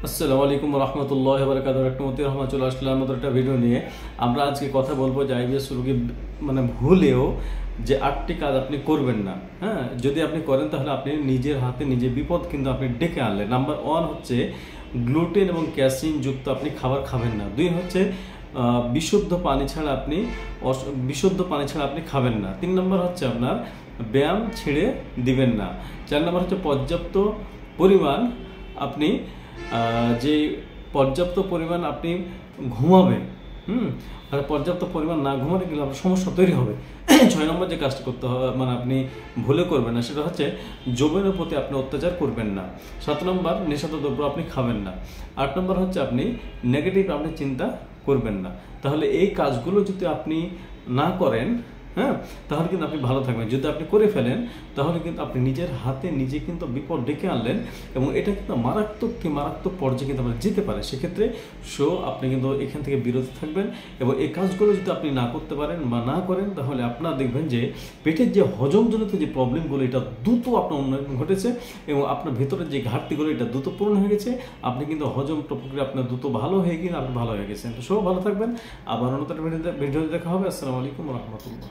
আসসালামু আলাইকুম রহমতুল্লাহ বারাকাতুহু। রহমতি রহমান চলে আসলাম আমাদের একটা ভিডিও নিয়ে। আমরা আজকে কথা বলবো যে আইবিএস রোগী ভুলেও যে 8টি কাজ আপনি করবেন না। হ্যাঁ, যদি আপনি করেন তাহলে আপনি নিজের হাতে নিজে বিপদ কিন্তু আপনি ডেকে আনলেন। নাম্বার 1 হচ্ছে গ্লুটেন এবং ক্যাসিন যুক্ত আপনি খাবার খাবেন না। 2 হচ্ছে বিশুদ্ধ পানি ছাড়া আপনি খাবেন না। 3 নম্বর হচ্ছে আপনার ব্যায়াম ছেড়ে দিবেন না। 4 নম্বর হচ্ছে পর্যাপ্ত পরিমাণ আপনি আপনি ঘুমাবেন। আর পর্যাপ্ত পরিমাণ না ঘুমালে কিন্তু আপনার সমস্যা তৈরি হবে। 6 নম্বর যে কাজটা করতে হবে আপনি ভুলে করবেন না, সেটা হচ্ছে যৌবনের প্রতি আপনি অত্যাচার করবেন না। 7 নম্বর নেশাদার দ্রব্য আপনি খাবেন না। 8 নম্বর হচ্ছে আপনি নেগেটিভ আপনি চিন্তা করবেন না। তাহলে এই কাজগুলো যদি আপনি না করেন, হ্যাঁ, তাহলে কিন্তু আপনি ভালো থাকবেন। যদি আপনি করে ফেলেন তাহলে কিন্তু আপনি নিজের হাতে নিজে কিন্তু বিপদ ডেকে আনলেন, এবং এটা কিন্তু মারাত্মক পর্যায়ে কিন্তু আপনার যেতে পারে। সেক্ষেত্রে আপনি কিন্তু এখান থেকে বিরত থাকবেন, এবং এই কাজগুলো যদি আপনি না করতে পারেন বা না করেন তাহলে আপনারা দেখবেন যে পেটের যে হজমজনিত যে প্রবলেমগুলো এটা দ্রুত আপনার উন্নয়ন ঘটেছে, এবং আপনার ভেতরের যে ঘাটতিগুলো এটা দ্রুত পূরণ হয়ে গেছে। আপনি কিন্তু হজম প্রক্রিয়া আপনার দ্রুত ভালো হয়ে গিয়ে আপনি ভালো হয়ে গেছেন। তো ভালো থাকবেন। আবার অন্য একটা ভিডিওতে দেখা হবে। আসসালামু আলাইকুম রহমতুল্লাহ।